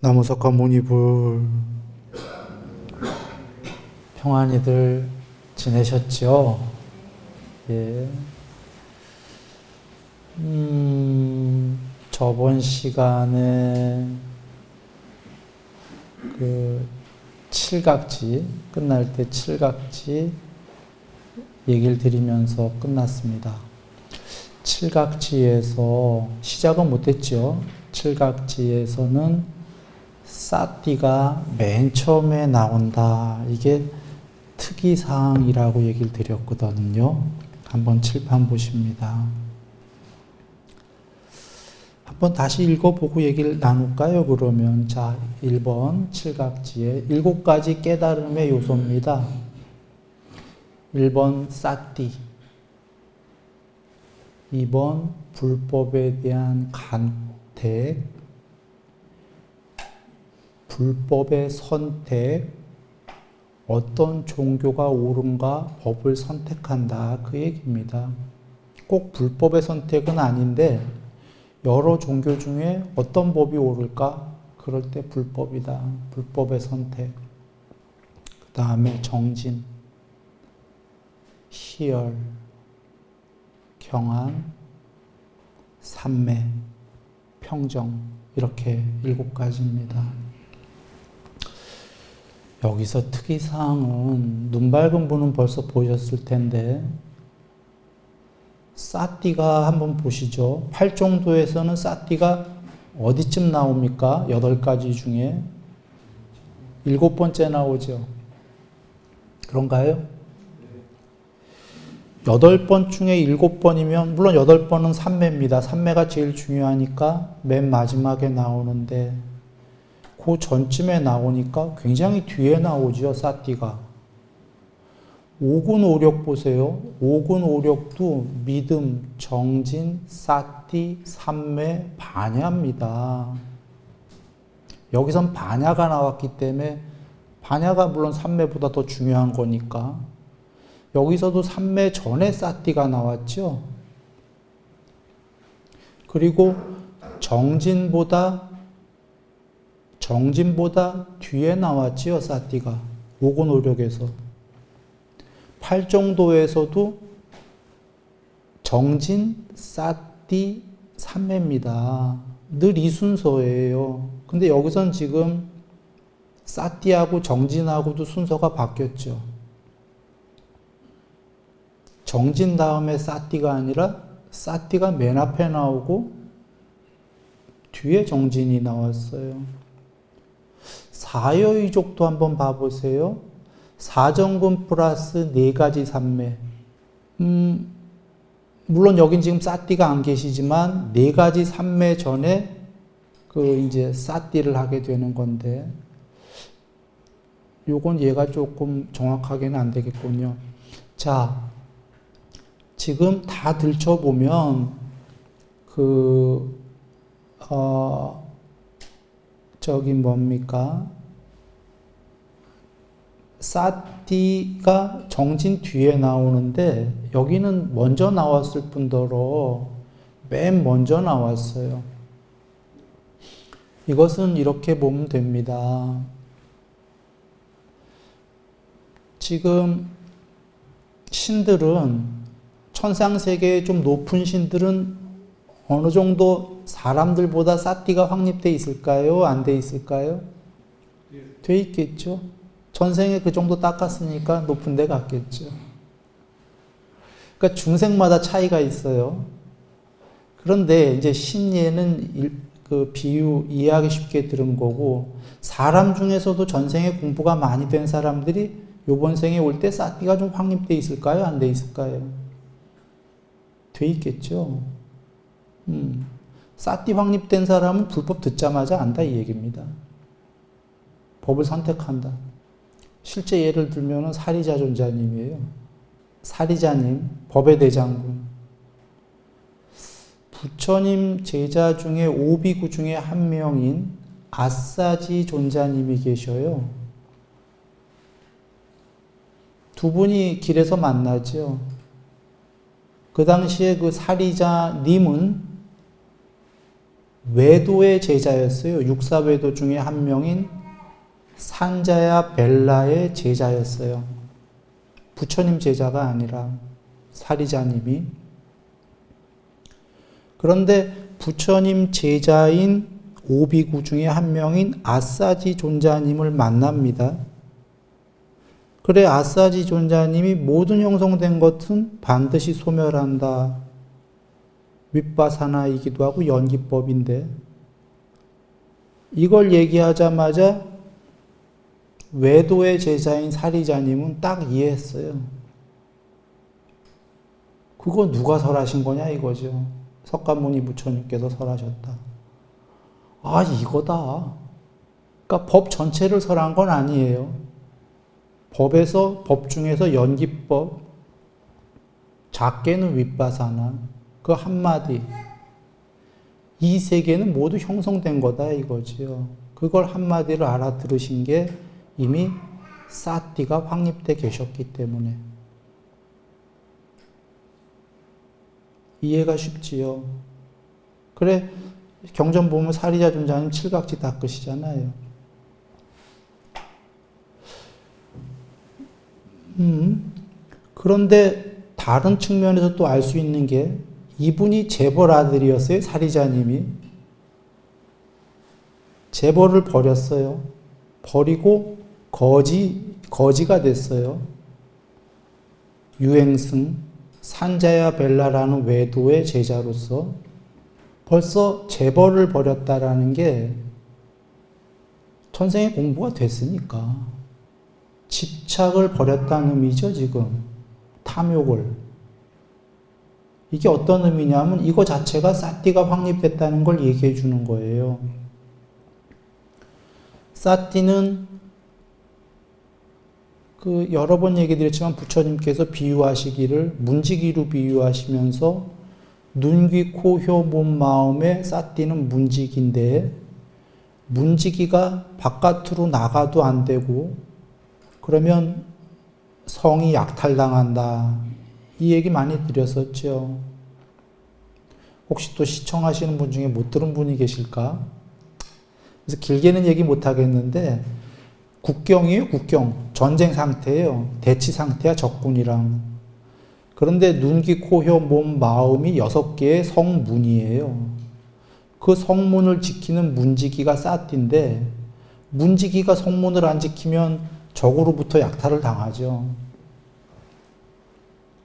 나무석가 문이불 평안히들 지내셨죠? 예. 저번 시간에 칠각지 끝날 때 칠각지 얘기를 드리면서 끝났습니다. 칠각지에서 시작은 못했죠. 칠각지에서는 사띠가 맨 처음에 나온다. 이게 특이사항이라고 얘기를 드렸거든요. 한번 칠판 보십니다. 한번 다시 읽어보고 얘기를 나눌까요? 그러면 자, 1번 칠각지에 7가지 깨달음의 요소입니다. 1번 사띠, 2번 불법에 대한 간택, 불법의 선택, 어떤 종교가 옳은가 법을 선택한다, 그 얘기입니다. 꼭 불법의 선택은 아닌데 여러 종교 중에 어떤 법이 옳을까? 그럴 때 불법이다. 불법의 선택. 그 다음에 정진, 희열, 경안, 삼매, 평정, 이렇게 7가지입니다. 여기서 특이사항은 눈 밝은 분은 벌써 보셨을 텐데 사띠가 한번 보시죠. 팔정도에서는 사띠가 어디쯤 나옵니까? 8가지 중에 7번째 나오죠. 그런가요? 8번 중에 7번이면 물론 8번은 삼매입니다. 삼매가 제일 중요하니까 맨 마지막에 나오는데 그 전쯤에 나오니까 굉장히 뒤에 나오죠. 사띠가. 오군오력 보세요. 오군오력도 믿음, 정진, 사띠, 삼매, 반야입니다. 여기선 반야가 나왔기 때문에 반야가 물론 삼매보다 더 중요한 거니까 여기서도 삼매 전에 사띠가 나왔죠. 그리고 정진보다 뒤에 나왔지요. 사띠가 오군오력에서. 팔정도에서도 정진, 사띠, 삼매입니다. 늘 이 순서예요. 근데 여기선 지금 사띠하고 정진하고도 순서가 바뀌었죠. 정진 다음에 사띠가 아니라 사띠가 맨 앞에 나오고 뒤에 정진이 나왔어요. 사여의족도 한번 봐보세요. 사정근 플러스 4가지 삼매. 물론 여긴 지금 사띠가 안 계시지만 4가지 삼매 전에 이제 사띠를 하게 되는 건데 요건 얘가 조금 정확하게는 안 되겠군요. 자, 지금 다 들춰보면 저기 뭡니까? 사띠가 정진 뒤에 나오는데 여기는 먼저 나왔을 뿐더러 맨 먼저 나왔어요. 이것은 이렇게 보면 됩니다. 지금 신들은 천상세계에 좀 높은 신들은 어느 정도 사람들보다 사띠가 확립되어 있을까요? 안 돼 있을까요? 돼 있겠죠. 전생에 그 정도 닦았으니까 높은 데 갔겠죠. 그러니까 중생마다 차이가 있어요. 그런데 이제 신예는 그 비유 이해하기 쉽게 들은 거고 사람 중에서도 전생에 공부가 많이 된 사람들이 요번 생에 올 때 사띠가 좀 확립되어 있을까요? 안 돼 있을까요? 돼 있겠죠. 사띠 확립된 사람은 불법 듣자마자 안다 이 얘기입니다. 법을 선택한다. 실제 예를 들면 사리자 존자님이에요. 사리자님, 법의 대장군. 부처님 제자 중에 오비구 중에 한 명인 아싸지 존자님이 계셔요. 두 분이 길에서 만나죠. 그 당시에 그 사리자님은 외도의 제자였어요. 육사외도 중에 한 명인 산자야 벨라의 제자였어요. 부처님 제자가 아니라 사리자님이. 그런데 부처님 제자인 오비구 중에 한 명인 아싸지 존자님을 만납니다. 그래, 아싸지 존자님이 모든 형성된 것은 반드시 소멸한다. 윗바사나이기도 하고 연기법인데, 이걸 얘기하자마자 외도의 제자인 사리자님은 딱 이해했어요. 그거 누가 설하신 거냐 이거죠. 석가모니 부처님께서 설하셨다. 아, 이거다. 그러니까 법 전체를 설한 건 아니에요. 법 중에서 연기법, 작게는 윗바사나, 그 한마디. 이 세 개는 모두 형성된 거다 이거지요. 그걸 한마디를 알아들으신 게 이미 사띠가 확립돼 계셨기 때문에. 이해가 쉽지요. 그래, 경전 보면 사리자 존자님 칠각지 닦으시잖아요. 그런데 다른 측면에서 또 알 수 있는 게 이분이 재벌 아들이었어요. 사리자님이. 재벌을 버렸어요. 버리고 거지가 됐어요. 유행승, 산자야 벨라라는 외도의 제자로서 벌써 재벌을 버렸다라는 게 전생에 공부가 됐으니까. 집착을 버렸다는 의미죠, 지금. 탐욕을. 이게 어떤 의미냐면 이거 자체가 사띠가 확립됐다는 걸 얘기해 주는 거예요. 사띠는 그 여러 번 얘기 드렸지만 부처님께서 비유하시기를 문지기로 비유하시면서 눈, 귀, 코, 혀, 몸, 마음의 사띠는 문지기인데 문지기가 바깥으로 나가도 안 되고 그러면 성이 약탈당한다. 이 얘기 많이 드렸었죠. 혹시 또 시청하시는 분 중에 못 들은 분이 계실까? 그래서 길게는 얘기 못 하겠는데 국경이에요, 국경. 전쟁 상태예요. 대치 상태야, 적군이랑. 그런데 눈, 귀, 코, 혀, 몸, 마음이 6개의 성문이에요. 그 성문을 지키는 문지기가 사띠인데 문지기가 성문을 안 지키면 적으로부터 약탈을 당하죠.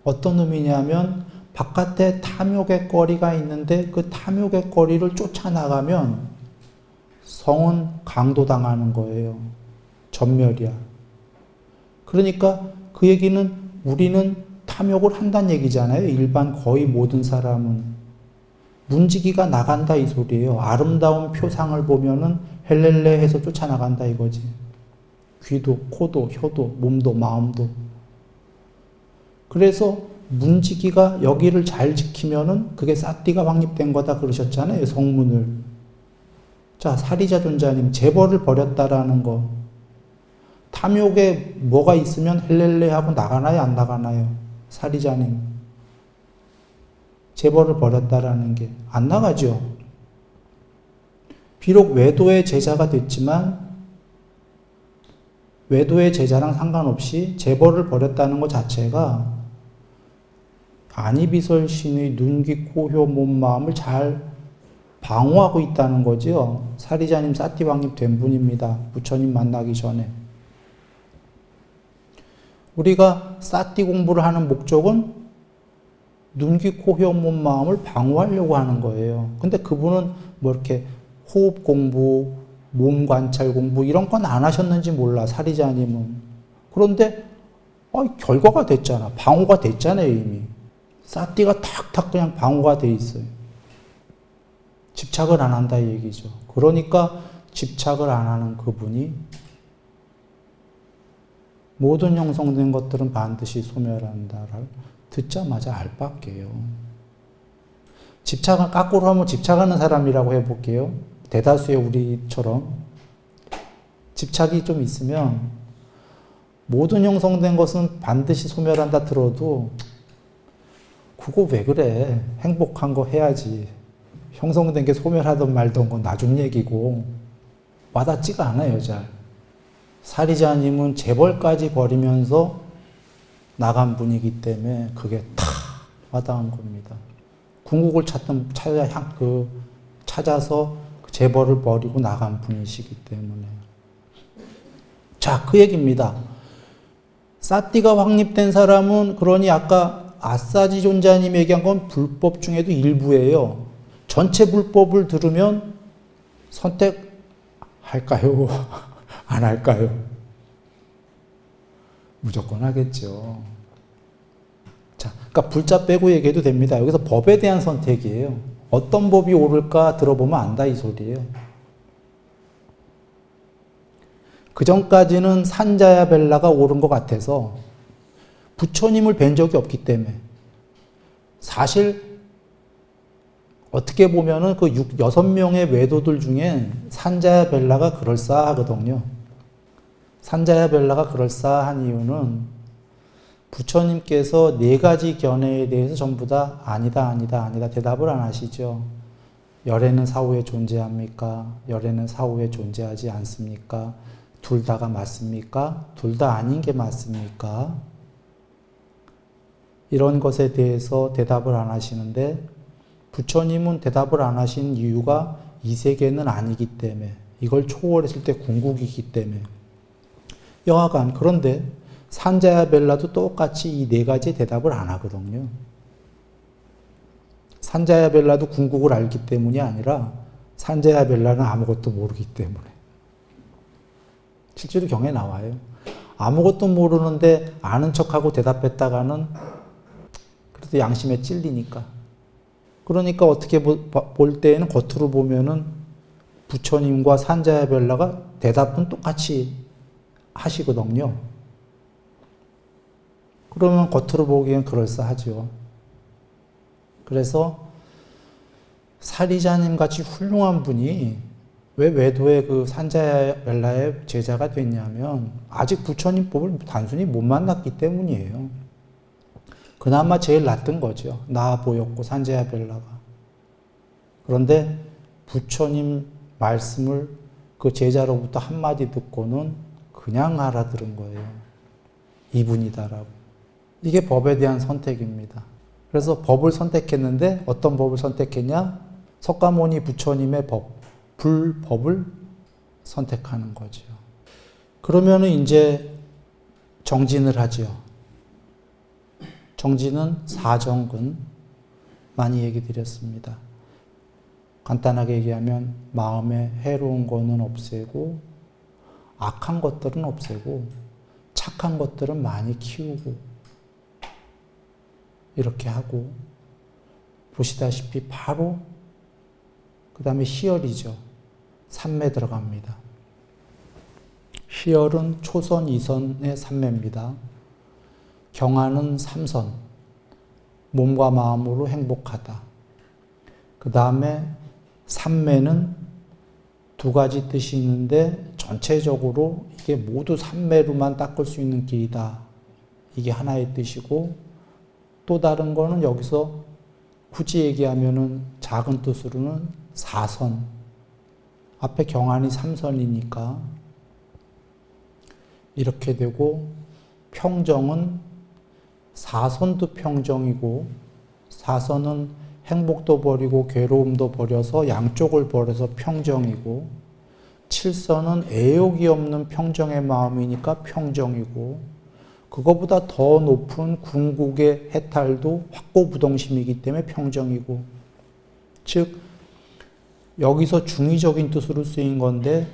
어떤 의미냐면 바깥에 탐욕의 거리가 있는데 그 탐욕의 거리를 쫓아나가면 성은 강도당하는 거예요. 전멸이야. 그러니까 그 얘기는 우리는 탐욕을 한다는 얘기잖아요. 일반 거의 모든 사람은. 문지기가 나간다 이 소리예요. 아름다운 표상을 보면은 헬렐레 해서 쫓아나간다 이거지. 귀도, 코도, 혀도, 몸도, 마음도. 그래서 문지기가 여기를 잘 지키면은 그게 사띠가 확립된 거다 그러셨잖아요. 성문을. 자, 사리자 존자님 재벌을 버렸다라는 거. 탐욕에 뭐가 있으면 헬렐레 하고 나가나요? 안 나가나요? 사리자님. 재벌을 버렸다라는 게 안 나가죠. 비록 외도의 제자가 됐지만 외도의 제자랑 상관없이 재벌을 버렸다는 것 자체가 안이비설신의 눈, 귀, 코, 혀, 몸, 마음을 잘 방어하고 있다는 거죠. 사리자님 사띠 확립된 분입니다. 부처님 만나기 전에. 우리가 사띠 공부를 하는 목적은 눈, 귀, 코, 혀, 몸, 마음을 방어하려고 하는 거예요. 근데 그분은 뭐 이렇게 호흡 공부, 몸 관찰 공부 이런 건 안 하셨는지 몰라, 사리자님은. 그런데 결과가 됐잖아. 방어가 됐잖아요, 이미. 사띠가 탁탁 그냥 방어가 돼 있어요. 집착을 안 한다 이 얘기죠. 그러니까 집착을 안 하는 그분이 모든 형성된 것들은 반드시 소멸한다를 듣자마자 알밖에요. 집착을 거꾸로 하면 집착하는 사람이라고 해볼게요. 대다수의 우리처럼 집착이 좀 있으면 모든 형성된 것은 반드시 소멸한다 들어도 그거 왜 그래? 행복한 거 해야지. 형성된 게 소멸하던 말던 건 나중 얘기고 와닿지가 않아요, 잘. 사리자님은 재벌까지 버리면서 나간 분이기 때문에 그게 탁 와닿은 겁니다. 궁극을 찾아서 재벌을 버리고 나간 분이시기 때문에. 자, 그 얘기입니다. 사띠가 확립된 사람은 그러니 아까 아사지 존자님이 얘기한 건 불법 중에도 일부예요. 전체 불법을 들으면 선택할까요? 안 할까요? 무조건 하겠죠. 자, 그러니까 불자 빼고 얘기해도 됩니다. 여기서 법에 대한 선택이에요. 어떤 법이 옳을까 들어보면 안다 이 소리예요. 그 전까지는 산자야 벨라가 옳은 것 같아서 부처님을 뵌 적이 없기 때문에 사실 어떻게 보면은 그 6명의 외도들 중에 산자야 벨라가 그럴싸하거든요. 산자야 벨라가 그럴싸한 이유는 부처님께서 4가지 견해에 대해서 전부 다 아니다 대답을 안 하시죠. 열애는 사후에 존재합니까? 열애는 사후에 존재하지 않습니까? 둘 다가 맞습니까? 둘 다 아닌 게 맞습니까? 이런 것에 대해서 대답을 안 하시는데 부처님은 대답을 안 하신 이유가 이 세계는 아니기 때문에 이걸 초월했을 때 궁극이기 때문에 여하간 그런데 산자야 벨라도 똑같이 이 4가지 대답을 안 하거든요. 산자야 벨라도 궁극을 알기 때문이 아니라 산자야 벨라는 아무것도 모르기 때문에 실제로 경에 나와요. 아무것도 모르는데 아는 척하고 대답했다가는 그래도 양심에 찔리니까. 그러니까 어떻게 볼 때에는 겉으로 보면은 부처님과 산자야 벨라가 대답은 똑같이 하시거든요. 그러면 겉으로 보기엔 그럴싸하죠. 그래서 사리자님 같이 훌륭한 분이 왜 외도의 그 산자야 벨라의 제자가 됐냐면 아직 부처님 법을 단순히 못 만났기 때문이에요. 그나마 제일 낫던 거죠. 나아 보였고 산자야 벨라가. 그런데 부처님 말씀을 그 제자로부터 한마디 듣고는 그냥 알아들은 거예요. 이분이다라고. 이게 법에 대한 선택입니다. 그래서 법을 선택했는데 어떤 법을 선택했냐? 석가모니 부처님의 법, 불법을 선택하는 거죠. 그러면은 이제 정진을 하죠. 정진은 사정근 많이 얘기 드렸습니다. 간단하게 얘기하면 마음에 해로운 거는 없애고 악한 것들은 없애고 착한 것들은 많이 키우고 이렇게 하고 보시다시피 바로 그 다음에 희열이죠. 삼매 들어갑니다. 희열은 초선, 이선의 삼매입니다. 경화는 삼선, 몸과 마음으로 행복하다. 그 다음에 삼매는 2가지 뜻이 있는데 전체적으로 이게 모두 삼매로만 닦을 수 있는 길이다. 이게 하나의 뜻이고 또 다른 거는 여기서 굳이 얘기하면은 작은 뜻으로는 사선. 앞에 경안이 3선이니까 이렇게 되고 평정은 사선도 평정이고 사선은 행복도 버리고 괴로움도 버려서 양쪽을 버려서 평정이고 칠선은 애욕이 없는 평정의 마음이니까 평정이고 그거보다 더 높은 궁극의 해탈도 확고부동심이기 때문에 평정이고 즉 여기서 중의적인 뜻으로 쓰인 건데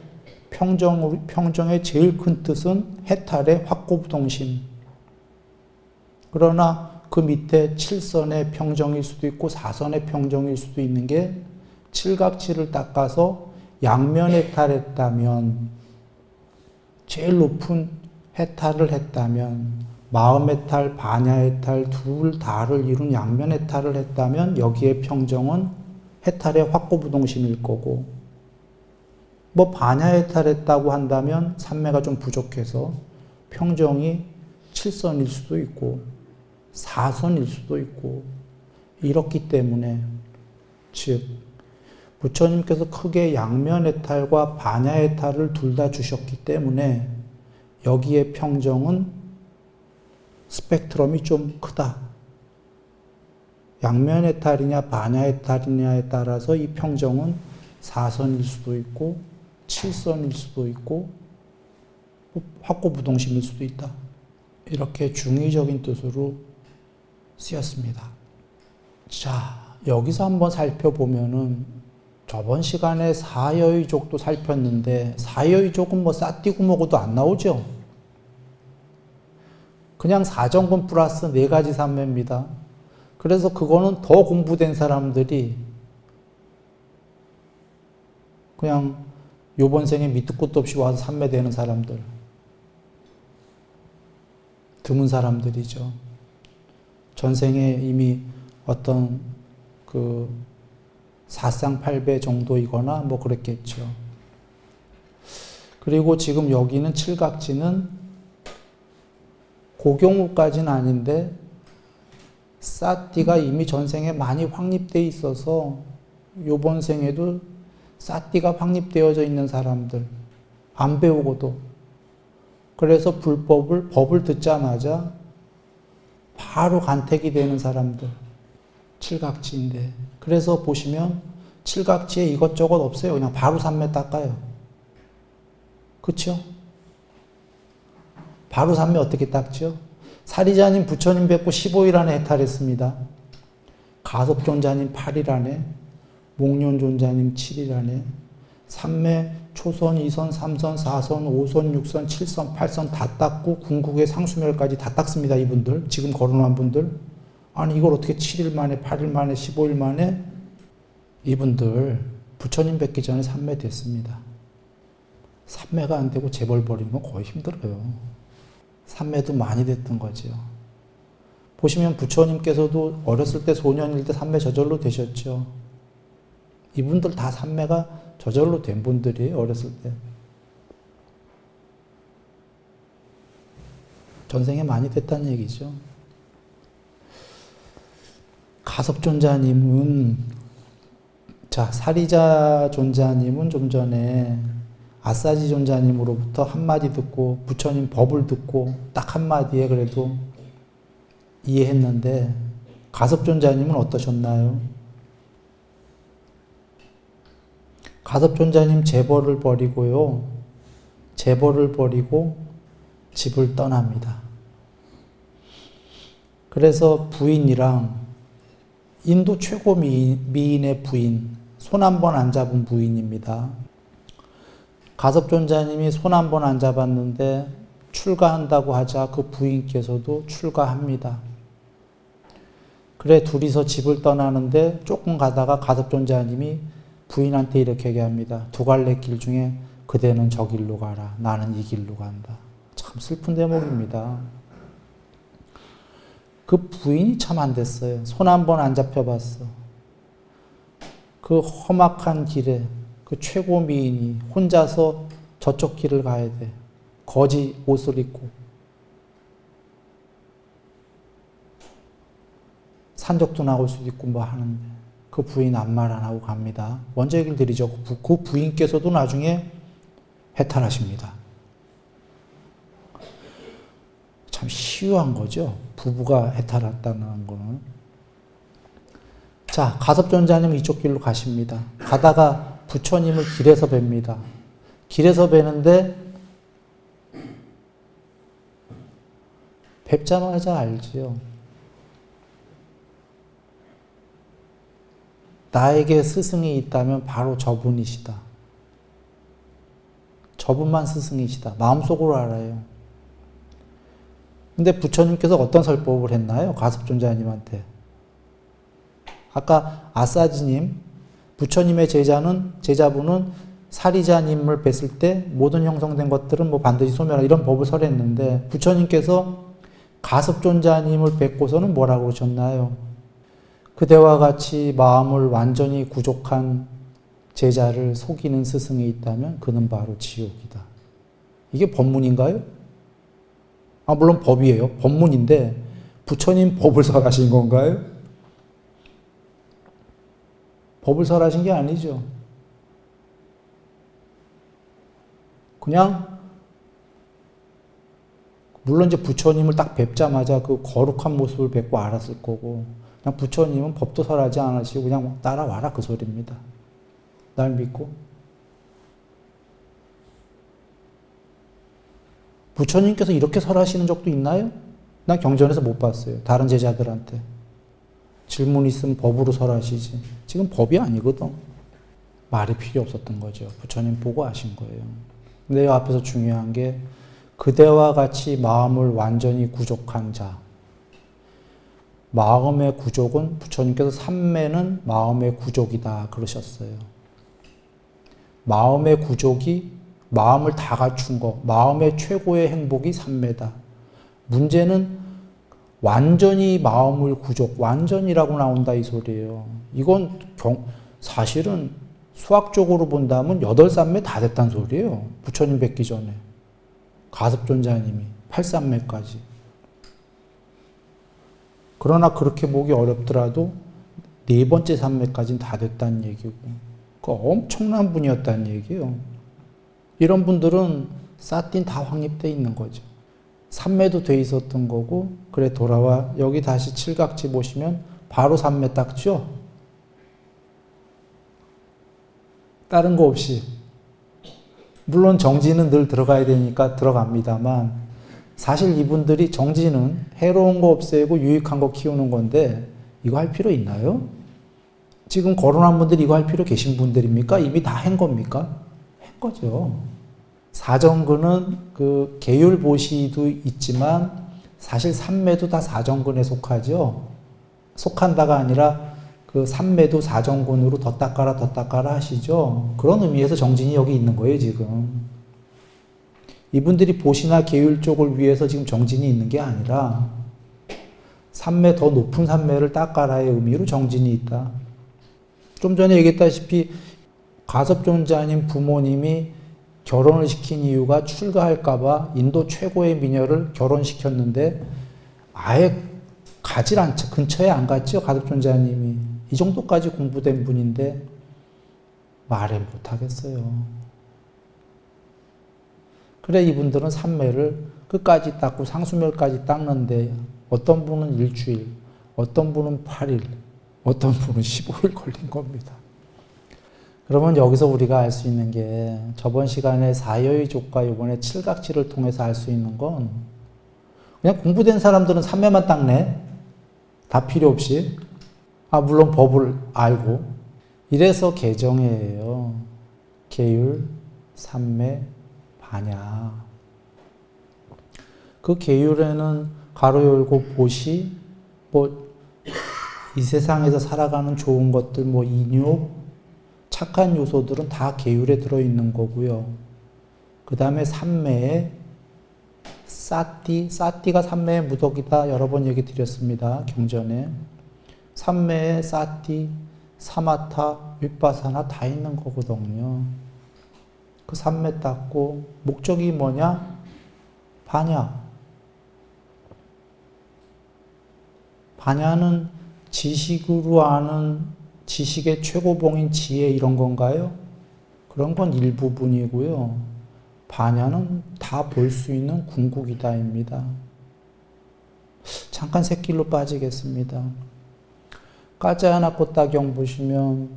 평정의 제일 큰 뜻은 해탈의 확고부동심. 그러나 그 밑에 7선의 평정일 수도 있고 4선의 평정일 수도 있는 게 칠각지를 닦아서 양면 해탈했다면 제일 높은 해탈을 했다면 마음 해탈, 반야 해탈 둘 다를 이룬 양면 해탈을 했다면 여기에 평정은 해탈의 확고부동심일 거고 뭐 반야 해탈했다고 한다면 삼매가 좀 부족해서 평정이 7선일 수도 있고 4선일 수도 있고 이렇기 때문에 즉 부처님께서 크게 양면해탈과 반야해탈을 둘 다 주셨기 때문에 여기에 평정은 스펙트럼이 좀 크다. 양면해탈이냐 반야해탈이냐에 따라서 이 평정은 4선일 수도 있고 7선일 수도 있고 확고부동심일 수도 있다. 이렇게 중의적인 뜻으로 쓰였습니다. 자, 여기서 한번 살펴보면은 저번 시간에 사여의족도 살폈는데 사여의족은 뭐 싸띠고 먹어도 안 나오죠. 그냥 사정분 플러스 4가지 삼매입니다. 그래서 그거는 더 공부된 사람들이 그냥 요번 생에 밑도 끝도 없이 와서 삼매되는 사람들, 드문 사람들이죠. 전생에 이미 어떤 그 사쌍팔배 정도이거나 뭐 그랬겠죠. 그리고 지금 여기는 칠각지는 고경우까지는 아닌데 싸띠가 이미 전생에 많이 확립되어 있어서 요번 생에도 싸띠가 확립되어져 있는 사람들, 안 배우고도. 그래서 법을 듣자마자 바로 간택이 되는 사람들, 칠각지인데. 그래서 보시면 칠각지에 이것저것 없어요. 그냥 바로 삼매 닦아요. 그쵸? 바로 삼매 어떻게 닦죠? 사리자님 부처님 뵙고 15일 안에 해탈했습니다. 가섭존자님 8일 안에, 목련존자님 7일 안에, 삼매 초선, 2선, 3선, 4선, 5선, 6선, 7선, 8선 다 닦고 궁극의 상수멸까지 다 닦습니다. 이분들, 지금 거론한 분들. 아니 이걸 어떻게 7일 만에, 8일 만에, 15일 만에. 이분들 부처님 뵙기 전에 삼매됐습니다. 삼매가 안 되고 재벌 버리는 건 거의 힘들어요. 삼매도 많이 됐던 거죠. 보시면 부처님께서도 어렸을 때 소년일 때 삼매 저절로 되셨죠. 이분들 다 삼매가 저절로 된 분들이에요. 어렸을 때. 전생에 많이 됐다는 얘기죠. 가섭존자님은, 자, 사리자 존자님은 좀 전에 아싸지 존자님으로부터 한마디 듣고 부처님 법을 듣고 딱 한마디에 그래도 이해했는데 가섭존자님은 어떠셨나요? 가섭존자님 재벌을 버리고요. 재벌을 버리고 집을 떠납니다. 그래서 부인이랑 인도 최고 미인의 부인, 손 한 번 안 잡은 부인입니다. 가섭존자님이 손 한 번 안 잡았는데 출가한다고 하자 그 부인께서도 출가합니다. 그래 둘이서 집을 떠나는데 조금 가다가 가섭존자님이 부인한테 이렇게 얘기합니다. 두 갈래 길 중에 그대는 저 길로 가라. 나는 이 길로 간다. 참 슬픈 대목입니다. 그 부인이 참 안 됐어요. 손 한 번 안 잡혀봤어. 그 험악한 길에 그 최고 미인이 혼자서 저쪽 길을 가야 돼. 거지 옷을 입고. 산적도 나올 수도 있고 뭐 하는데 그 부인 아무 말 안 하고 갑니다. 먼저 얘기를 드리죠. 그 부인께서도 나중에 해탈하십니다. 참 희유한 거죠. 부부가 해탈했다는 거는. 자, 가섭존자님은 이쪽 길로 가십니다. 가다가 부처님을 길에서 뵙니다. 길에서 뵈는데 뵙자마자 알지요. 나에게 스승이 있다면 바로 저분이시다. 저분만 스승이시다. 마음속으로 알아요. 근데 부처님께서 어떤 설법을 했나요? 가섭존자님한테. 아까 아싸지님, 부처님의 제자분은 사리자님을 뵀을 때 모든 형성된 것들은 뭐 반드시 소멸하라 이런 법을 설했는데 부처님께서 가섭존자님을 뵙고서는 뭐라고 그러셨나요? 그대와 같이 마음을 완전히 구족한 제자를 속이는 스승이 있다면 그는 바로 지옥이다. 이게 법문인가요? 물론 법이에요. 법문인데 부처님 법을 설하신 건가요? 법을 설하신 게 아니죠. 그냥 물론 이제 부처님을 딱 뵙자마자 그 거룩한 모습을 뵙고 알았을 거고, 그냥 부처님은 법도 설하지 않으시고 그냥 따라와라 그 소리입니다. 날 믿고. 부처님께서 이렇게 설하시는 적도 있나요? 난 경전에서 못 봤어요. 다른 제자들한테. 질문 있으면 법으로 설하시지. 지금 법이 아니거든. 말이 필요 없었던 거죠. 부처님 보고 하신 거예요. 근데 이 앞에서 중요한 게 그대와 같이 마음을 완전히 구족한 자. 마음의 구족은 부처님께서 삼매는 마음의 구족이다 그러셨어요. 마음의 구족이 마음을 다 갖춘 거, 마음의 최고의 행복이 삼매다. 문제는 완전히 마음을 구족, 완전이라고 나온다 이 소리예요. 이건 사실은 수학적으로 본다면 8삼매 다 됐단 소리예요. 부처님 뵙기 전에. 가섭존자님이 8삼매까지. 그러나 그렇게 보기 어렵더라도 4번째 삼매까지는 다 됐다는 얘기고, 그 엄청난 분이었다는 얘기예요. 이런 분들은 사틴 다 확립되어 있는 거죠. 삼매도 돼 있었던 거고, 그래 돌아와. 여기 다시 칠각지 보시면 바로 삼매 딱죠? 다른 거 없이. 물론 정지는 늘 들어가야 되니까 들어갑니다만, 사실 이분들이 정지는 해로운 거 없애고 유익한 거 키우는 건데 이거 할 필요 있나요? 지금 거론한 분들이 이거 할 필요 계신 분들입니까? 이미 다 한 겁니까? 한 거죠. 사정근은 그 계율보시도 있지만 사실 삼매도 다 사정근에 속하죠. 속한다가 아니라 그 삼매도 사정근으로 더 닦아라 하시죠. 그런 의미에서 정진이 여기 있는 거예요, 지금. 이분들이 보시나 계율 쪽을 위해서 지금 정진이 있는 게 아니라 삼매 더 높은 삼매를 닦아라의 의미로 정진이 있다. 좀 전에 얘기했다시피 가섭존자님 부모님이 결혼을 시킨 이유가 출가할까봐 인도 최고의 미녀를 결혼시켰는데 아예 가질 않죠. 근처에 안 갔죠. 가섭존자님이. 이 정도까지 공부된 분인데 말을 못하겠어요. 그래 이분들은 삼매를 끝까지 닦고 상수멸까지 닦는데 어떤 분은 일주일, 어떤 분은 8일, 어떤 분은 15일 걸린 겁니다. 그러면 여기서 우리가 알 수 있는 게 저번 시간에 사여의족과 이번에 칠각지를 통해서 알 수 있는 건 그냥 공부된 사람들은 삼매만 닦네. 다 필요 없이. 물론 법을 알고. 이래서 개정이에요. 계율, 삼매, 반야. 그 계율에는 가로 열고 보시, 이 세상에서 살아가는 좋은 것들, 인욕, 착한 요소들은 다 계율에 들어있는 거고요. 그 다음에 삼매에 사띠가 삼매의 무덕이다. 여러 번 얘기 드렸습니다. 경전에. 삼매에 사띠, 사마타, 윗바사나 다 있는 거거든요. 그 삼매 닦고 목적이 뭐냐? 반야. 반야는 지식으로 아는 지식의 최고봉인 지혜 이런 건가요? 그런 건 일부분이고요. 반야는 다 볼 수 있는 궁극이다입니다. 잠깐 새길로 빠지겠습니다. 까짜야나 꽃다경 보시면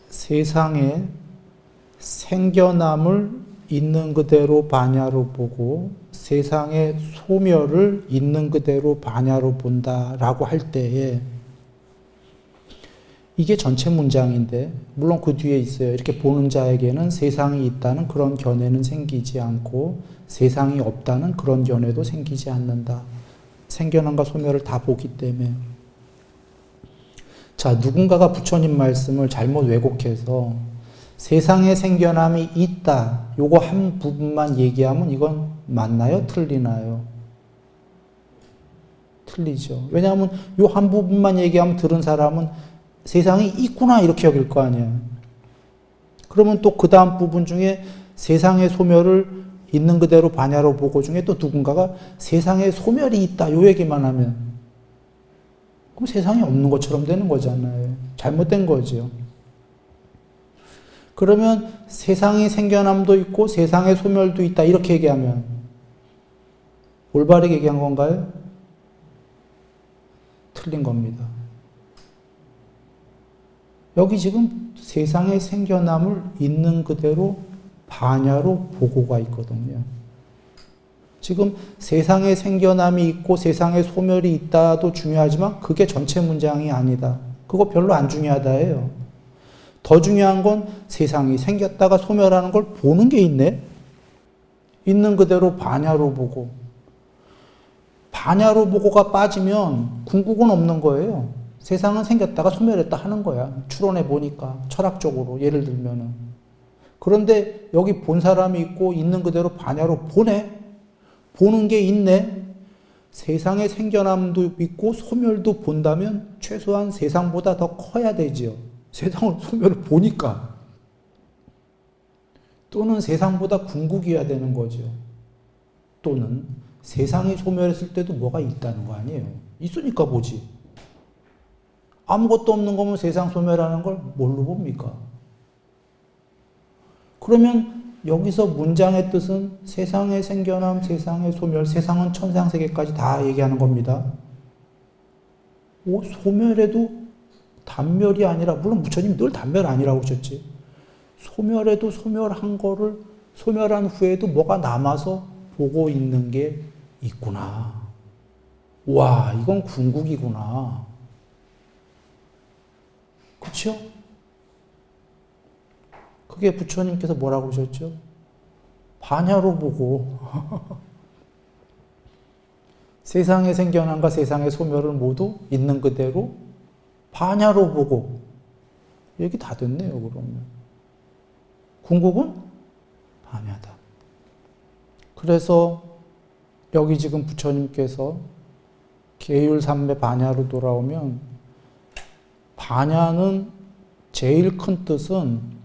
세상에 생겨남을 있는 그대로 반야로 보고 세상의 소멸을 있는 그대로 반야로 본다라고 할 때에 이게 전체 문장인데 물론 그 뒤에 있어요. 이렇게 보는 자에게는 세상이 있다는 그런 견해는 생기지 않고 세상이 없다는 그런 견해도 생기지 않는다. 생겨남과 소멸을 다 보기 때문에. 자, 누군가가 부처님 말씀을 잘못 왜곡해서 세상에 생겨남이 있다. 요거 한 부분만 얘기하면 이건 맞나요? 틀리나요? 틀리죠. 왜냐하면 요 한 부분만 얘기하면 들은 사람은 세상이 있구나 이렇게 여길 거 아니에요. 그러면 또 그 다음 부분 중에 세상의 소멸을 있는 그대로 반야로 보고 중에 또 누군가가 세상에 소멸이 있다 요 얘기만 하면 그럼 세상에 없는 것처럼 되는 거잖아요. 잘못된 거죠. 그러면 세상에 생겨남도 있고 세상에 소멸도 있다 이렇게 얘기하면 올바르게 얘기한 건가요? 틀린 겁니다. 여기 지금 세상에 생겨남을 있는 그대로 반야로 보고가 있거든요. 지금 세상에 생겨남이 있고 세상에 소멸이 있다도 중요하지만 그게 전체 문장이 아니다. 그거 별로 안 중요하다예요. 더 중요한 건 세상이 생겼다가 소멸하는 걸 보는 게 있네. 있는 그대로 반야로 보고. 반야로 보고가 빠지면 궁극은 없는 거예요. 세상은 생겼다가 소멸했다 하는 거야. 추론해 보니까 철학적으로 예를 들면은. 그런데 여기 본 사람이 있고 있는 그대로 반야로 보네. 보는 게 있네. 세상에 생겨남도 있고 소멸도 본다면 최소한 세상보다 더 커야 되지요. 세상을 소멸을 보니까. 또는 세상보다 궁극이어야 되는 거죠. 또는 세상이 소멸했을 때도 뭐가 있다는 거 아니에요. 있으니까 보지. 아무것도 없는 거면 세상 소멸하는 걸 뭘로 봅니까? 그러면 여기서 문장의 뜻은 세상의 생겨남, 세상의 소멸, 세상은 천상세계까지 다 얘기하는 겁니다. 소멸에도 단멸이 아니라, 물론 부처님이 늘 단멸 아니라고 하셨지. 소멸에도 소멸한 거를 소멸한 후에도 뭐가 남아서 보고 있는 게 있구나. 와, 이건 궁극이구나. 그렇죠? 그게 부처님께서 뭐라고 하셨죠? 반야로 보고 세상의 생겨남과 세상의 소멸을 모두 있는 그대로 반야로 보고 얘기 다 됐네요. 그러면 궁극은 반야다. 그래서 여기 지금 부처님께서 계율삼매 반야로 돌아오면 반야는 제일 큰 뜻은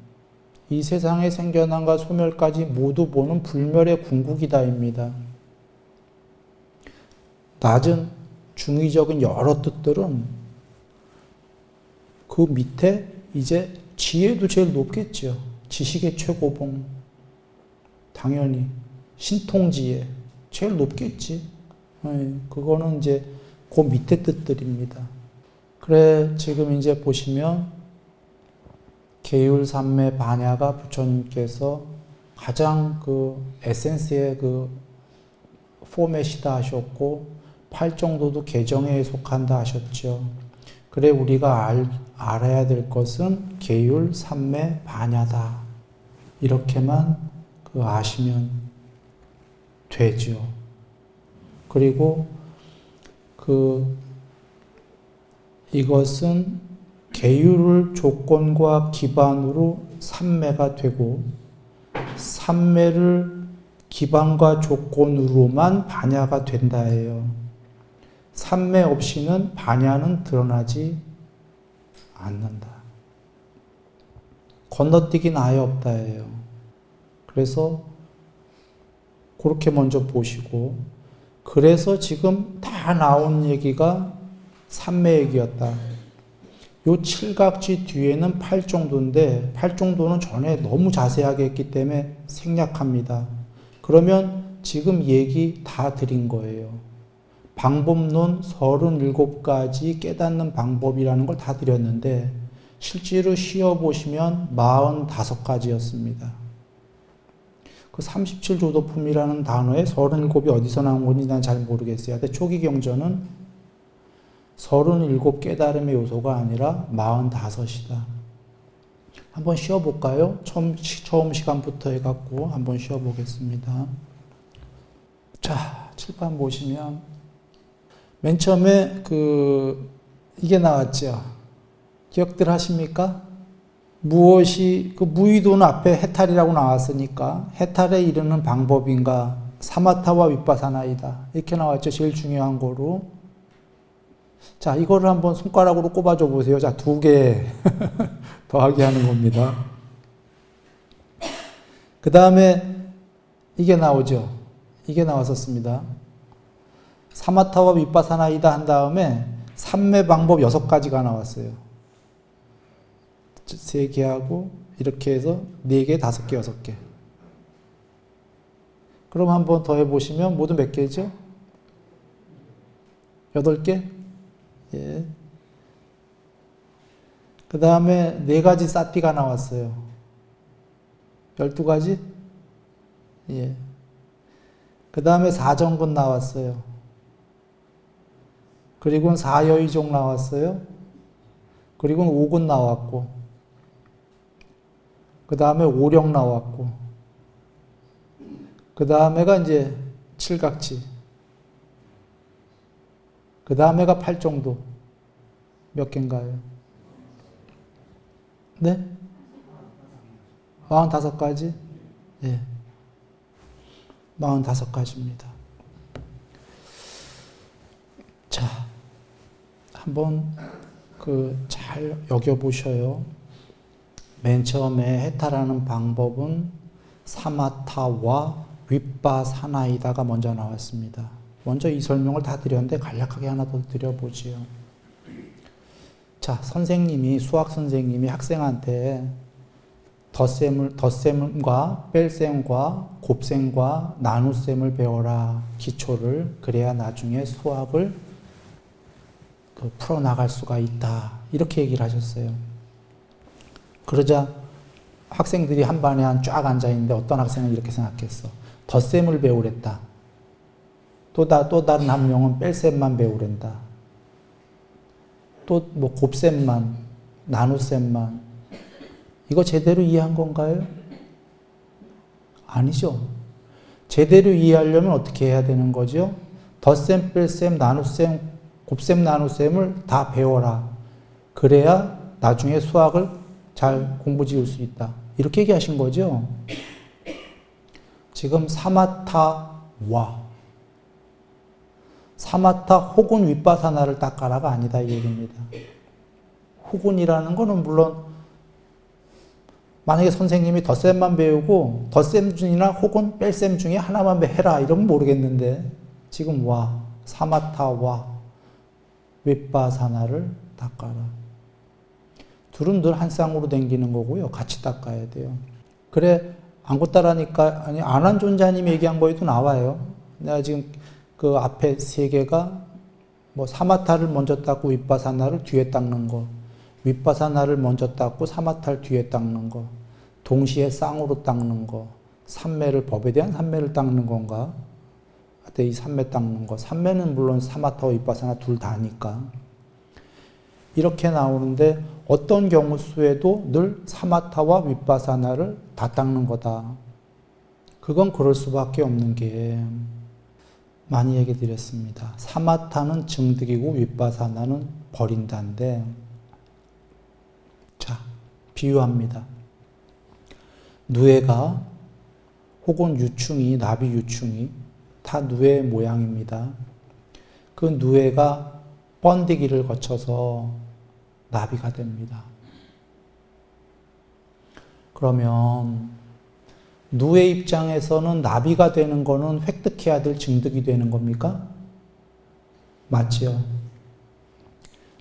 이 세상의 생겨남과 소멸까지 모두 보는 불멸의 궁극이다입니다. 낮은 중의적인 여러 뜻들은 그 밑에 이제 지혜도 제일 높겠죠. 지식의 최고봉. 당연히 신통지혜 제일 높겠지. 그거는 이제 그 밑에 뜻들입니다. 그래 지금 이제 보시면 계율삼매 반야가 부처님께서 가장 그 에센스의 그 포맷이다 하셨고 팔정도도 개정에 속한다 하셨죠. 그래 우리가 알아야 될 것은 계율삼매 반야다. 이렇게만 그 아시면 되죠. 그리고 이것은 계율을 조건과 기반으로 삼매가 되고 삼매를 기반과 조건으로만 반야가 된다예요. 삼매 없이는 반야는 드러나지 않는다. 건너뛰기는 아예 없다예요. 그래서 그렇게 먼저 보시고 그래서 지금 다 나온 얘기가 삼매 얘기였다. 요 칠각지 뒤에는 팔정도인데 팔정도는 전에 너무 자세하게 했기 때문에 생략합니다. 그러면 지금 얘기 다 드린 거예요. 방법론 37가지 깨닫는 방법이라는 걸 다 드렸는데 실제로 쉬어보시면 45가지였습니다. 그 37조도품이라는 단어에 37이 어디서 나온 건지 난 잘 모르겠어요. 근데 초기 경전은 37 깨달음의 요소가 아니라 45이다. 한번 쉬어볼까요? 처음 시간부터 해갖고 한번 쉬어보겠습니다. 자, 칠판 보시면 맨 처음에 이게 나왔죠. 기억들 하십니까? 무엇이 무의도는 앞에 해탈이라고 나왔으니까 해탈에 이르는 방법인가? 사마타와 윗바사나이다. 이렇게 나왔죠. 제일 중요한 거로. 자, 이거를 한번 손가락으로 꼽아줘 보세요. 자, 2개 더하기 하는 겁니다. 그 다음에 이게 나오죠. 이게 나왔었습니다. 사마타와 윗바사나이다 한 다음에 삼매 방법 6가지가 나왔어요. 3개 하고 이렇게 해서 4개, 5개, 6개. 그럼 한번 더 해보시면 모두 몇 개죠? 8개? 예. 그 다음에 4가지 사띠가 나왔어요. 12가지? 예. 그 다음에 4정근 나왔어요. 그리고는 4여의종 나왔어요. 그리고는 5근 나왔고, 그 다음에 5령 나왔고, 그 다음에가 이제 7각치, 그 다음에가 8정도. 몇 개인가요? 네? 45가지? 예. 45가지입니다. 자, 한번 잘 여겨보셔요. 맨 처음에 해탈하는 방법은 사마타와 윗바사나이다가 먼저 나왔습니다. 먼저 이 설명을 다 드렸는데 간략하게 하나 더 드려보지요. 자, 수학 선생님이 학생한테 덧셈과 뺄셈과 곱셈과 나눗셈을 배워라. 기초를. 그래야 나중에 수학을 풀어나갈 수가 있다. 이렇게 얘기를 하셨어요. 그러자 학생들이 한 반에 쫙 앉아있는데 어떤 학생은 이렇게 생각했어. 덧셈을 배우랬다. 또 다른 한 명은 뺄셈만 배우랜다. 또 뭐 곱셈만, 나눗셈만. 이거 제대로 이해한 건가요? 아니죠. 제대로 이해하려면 어떻게 해야 되는 거죠? 덧셈, 뺄셈, 나눗셈, 곱셈, 나눗셈을 다 배워라. 그래야 나중에 수학을 잘 공부 지을 수 있다. 이렇게 얘기하신 거죠. 지금 사마타 혹은 윗바사나를 닦아라가 아니다 이 얘기입니다. 혹은이라는 거는 물론 만약에 선생님이 덧셈만 배우고 덧셈 중이나 혹은 뺄셈 중에 하나만 해라 이러면 모르겠는데 지금 사마타와 윗바사나를 닦아라. 둘은 늘 한 쌍으로 댕기는 거고요. 같이 닦아야 돼요. 그래 안 곧다라니까 아니 안한 존자님이 얘기한 거에도 나와요. 내가 지금 그 앞에 3개가 뭐 사마타를 먼저 닦고 윗바사나를 뒤에 닦는 거, 윗바사나를 먼저 닦고 사마타를 뒤에 닦는 거, 동시에 쌍으로 닦는 거, 법에 대한 삼매를 닦는 건가? 이 삼매 닦는 거. 삼매는 물론 사마타와 윗바사나 둘 다니까. 이렇게 나오는데 어떤 경우 수에도 늘 사마타와 윗바사나를 다 닦는 거다. 그건 그럴 수밖에 없는 게 많이 얘기 드렸습니다. 사마타는 증득이고 윗바사나는 버린다인데, 자, 비유합니다. 누에가 혹은 유충이, 나비 유충이 다 누에 모양입니다. 그 누에가 번데기를 거쳐서 나비가 됩니다. 그러면 누의 입장에서는 나비가 되는 거는 획득해야 될 증득이 되는 겁니까? 맞지요?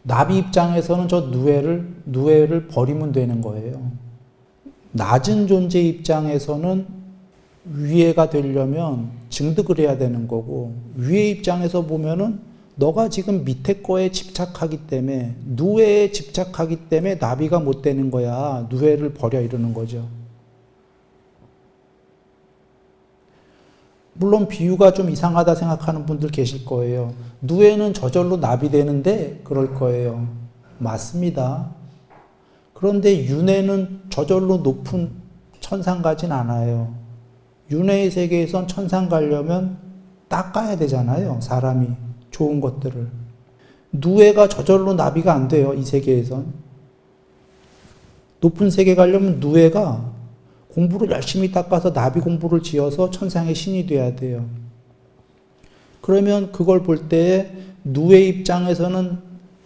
나비 입장에서는 저 누에를 버리면 되는 거예요. 낮은 존재 입장에서는 위에가 되려면 증득을 해야 되는 거고, 위의 입장에서 보면은 너가 지금 밑에 거에 집착하기 때문에, 누에에 집착하기 때문에 나비가 못 되는 거야. 누에를 버려 이러는 거죠. 물론 비유가 좀 이상하다 생각하는 분들 계실 거예요. 누에는 저절로 나비 되는데 그럴 거예요. 맞습니다. 그런데 윤회는 저절로 높은 천상 가진 않아요. 윤회의 세계에선 천상 가려면 닦아야 되잖아요. 사람이 좋은 것들을. 누에가 저절로 나비가 안 돼요. 이 세계에선. 높은 세계 가려면 누에가 공부를 열심히 닦아서 나비 공부를 지어서 천상의 신이 돼야 돼요. 그러면 그걸 볼 때에 누의 입장에서는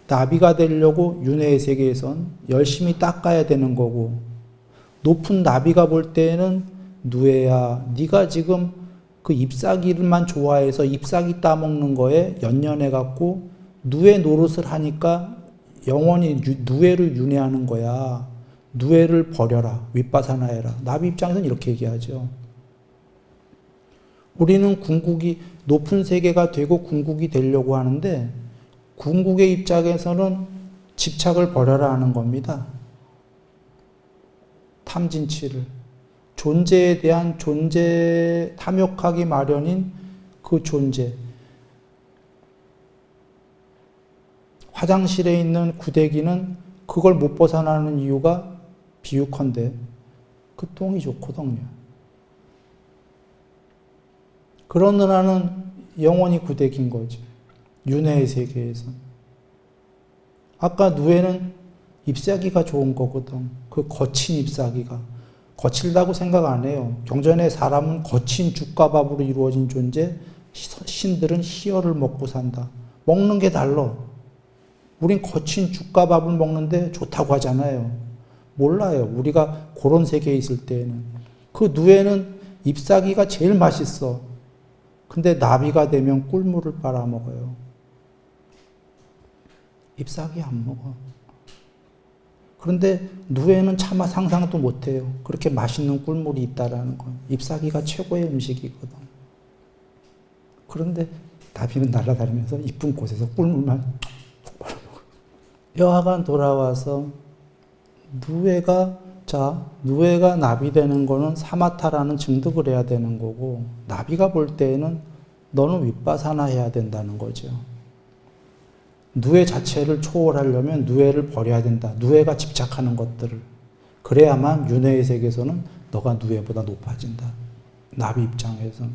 나비가 되려고 윤회의 세계에선 열심히 닦아야 되는 거고, 높은 나비가 볼 때에는 누에야, 네가 지금 그 잎사귀를만 좋아해서 잎사귀 따먹는 거에 연연해갖고 누에 노릇을 하니까 영원히 누에를 윤회하는 거야. 누에를 버려라. 윗바사나해라. 나비 입장에서는 이렇게 얘기하죠. 우리는 궁극이 높은 세계가 되고 궁극이 되려고 하는데 궁극의 입장에서는 집착을 버려라 하는 겁니다. 탐진치를. 존재에 대한 존재, 탐욕하기 마련인 그 존재. 화장실에 있는 구데기는 그걸 못 벗어나는 이유가 비유컨대 그 똥이 좋거든요. 그러느라는 영원히 구데기인 거죠. 윤회의 세계에서. 아까 누에는 잎사귀가 좋은 거거든. 그 거친 잎사귀가. 거칠다고 생각 안 해요. 경전에 사람은 거친 죽과 밥으로 이루어진 존재, 신들은 희열을 먹고 산다. 먹는 게 달라. 우린 거친 죽과 밥을 먹는데 좋다고 하잖아요. 몰라요. 우리가 그런 세계에 있을 때에는. 그 누에는 잎사귀가 제일 맛있어. 근데 나비가 되면 꿀물을 빨아먹어요. 잎사귀 안 먹어. 그런데 누에는 차마 상상도 못해요. 그렇게 맛있는 꿀물이 있다라는 건. 잎사귀가 최고의 음식이거든. 그런데 나비는 날아다니면서 이쁜 곳에서 꿀물만 빨아먹어요. 여하간 돌아와서 누에가 나비 되는 거는 사마타라는 증득을 해야 되는 거고, 나비가 볼 때에는 너는 윗바사나 해야 된다는 거죠. 누에 자체를 초월하려면 누에를 버려야 된다. 누에가 집착하는 것들을. 그래야만 윤회의 세계에서는 너가 누에보다 높아진다. 나비 입장에서는.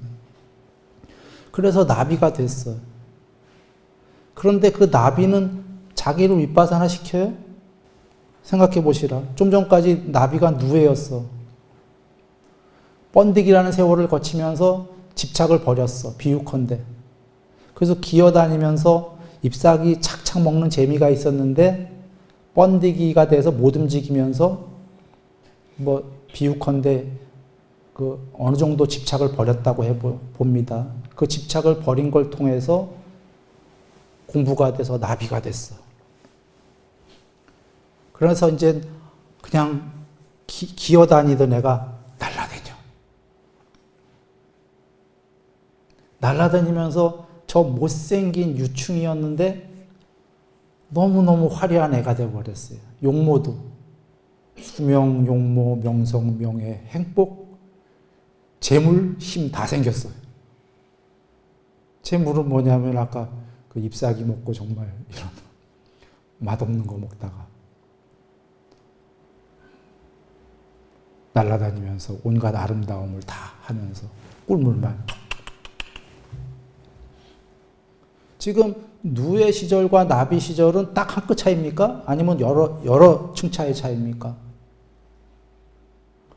그래서 나비가 됐어요. 그런데 그 나비는 자기를 윗바사나 시켜요? 생각해 보시라. 좀 전까지 나비가 누에였어. 번득이라는 세월을 거치면서 집착을 버렸어. 비유컨대. 그래서 기어다니면서 잎사귀 착착 먹는 재미가 있었는데 번데기가 돼서 못 움직이면서 비유컨대 그 어느 정도 집착을 버렸다고 해봅니다. 그 집착을 버린 걸 통해서 공부가 돼서 나비가 됐어. 그래서 이제 그냥 기어다니던 애가 날아다니면서 저 못생긴 유충이었는데 너무너무 화려한 애가 되어버렸어요. 용모도. 수명, 용모, 명성, 명예, 행복, 재물, 힘 다 생겼어요. 재물은 뭐냐면 아까 그 잎사귀 먹고 정말 이런 맛없는 거 먹다가 날아다니면서 온갖 아름다움을 다 하면서 꿀물만. 지금 누에 시절과 나비 시절은 딱 한 끗 차이입니까? 아니면 여러 층 차이 차이입니까?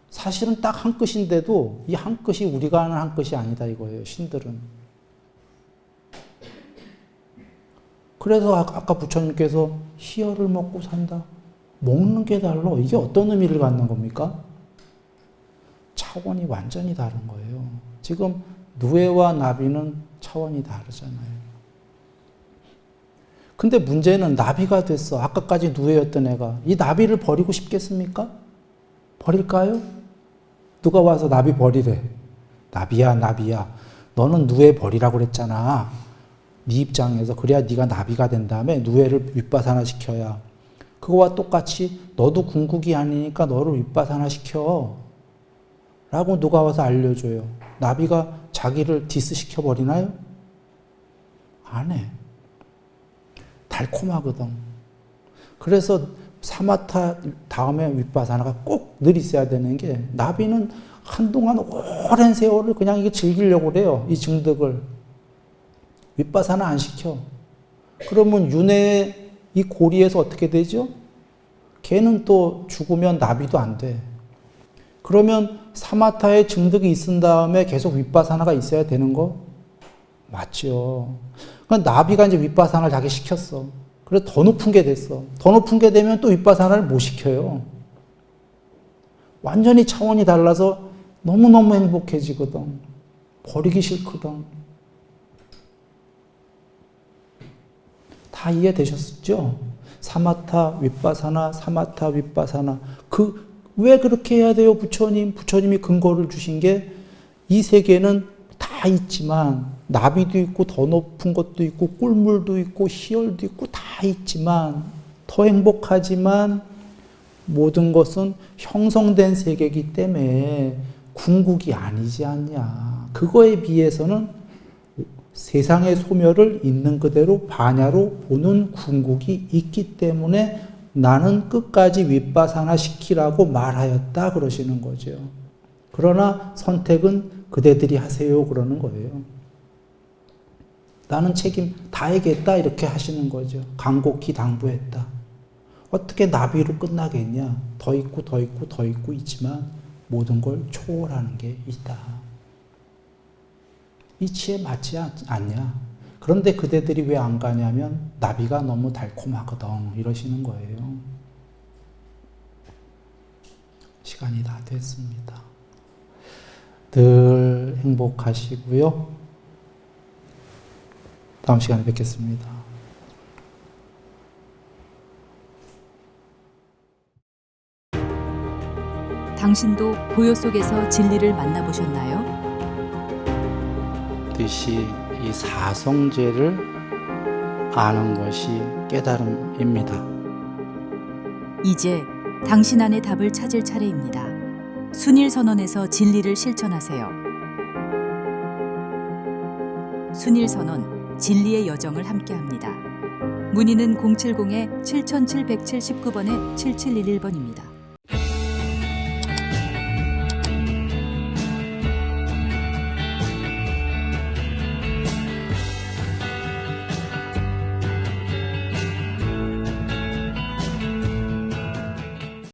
사실은 딱 한 끗인데도 이 한 끗이 우리가 아는 한 끗이 아니다 이거예요. 신들은. 그래서 아까 부처님께서 희열을 먹고 산다. 먹는 게 달라. 이게 어떤 의미를 갖는 겁니까? 차원이 완전히 다른 거예요. 지금 누에와 나비는 차원이 다르잖아요. 근데 문제는 나비가 됐어. 아까까지 누에였던 애가. 이 나비를 버리고 싶겠습니까? 버릴까요? 누가 와서 나비 버리래. 나비야. 너는 누에 버리라고 그랬잖아. 네 입장에서. 그래야 네가 나비가 된 다음에 누에를 윗바사나 시켜야. 그거와 똑같이 너도 궁극이 아니니까 너를 윗바사나 시켜. 라고 누가 와서 알려줘요. 나비가 자기를 디스시켜버리나요? 안 해. 달콤하거든. 그래서 사마타 다음에 윗바사나가 꼭 늘 있어야 되는 게, 나비는 한동안 오랜 세월을 그냥 이게 즐기려고 그래요. 이 증득을. 윗바사나 안 시켜. 그러면 윤회의 이 고리에서 어떻게 되죠? 걔는 또 죽으면 나비도 안 돼. 그러면 사마타의 증득이 있은 다음에 계속 윗바사나가 있어야 되는 거? 맞죠. 그러니까 나비가 이제 윗바사나를 자기 시켰어. 그래서 더 높은 게 됐어. 더 높은 게 되면 또 윗바사나를 못 시켜요. 완전히 차원이 달라서 너무너무 행복해지거든. 버리기 싫거든. 다 이해되셨죠? 사마타 윗바사나 사마타 윗바사나 왜 그렇게 해야 돼요 부처님? 부처님이 근거를 주신 게 이 세계는 다 있지만 나비도 있고 더 높은 것도 있고 꿀물도 있고 희열도 있고 다 있지만 더 행복하지만 모든 것은 형성된 세계이기 때문에 궁극이 아니지 않냐. 그거에 비해서는 세상의 소멸을 있는 그대로 반야로 보는 궁극이 있기 때문에 나는 끝까지 윗바사나 시키라고 말하였다 그러시는 거죠. 그러나 선택은 그대들이 하세요 그러는 거예요. 나는 책임 다하겠다 이렇게 하시는 거죠. 간곡히 당부했다. 어떻게 나비로 끝나겠냐. 더 있고 더 있고 더 있고 있지만 모든 걸 초월하는 게 있다. 이치에 맞지 않냐. 그런데 그대들이 왜 안 가냐면 나비가 너무 달콤하거든 이러시는 거예요. 시간이 다 됐습니다. 늘 행복하시고요. 다음 시간에 뵙겠습니다. 당신도 고요 속에서 진리를 만나보셨나요? 뜻이 이 사성제를 아는 것이 깨달음입니다. 이제 당신 안의 답을 찾을 차례입니다. 순일선언에서 진리를 실천하세요. 순일선언, 진리의 여정을 함께합니다. 문의는 070-7779번에 7711번입니다.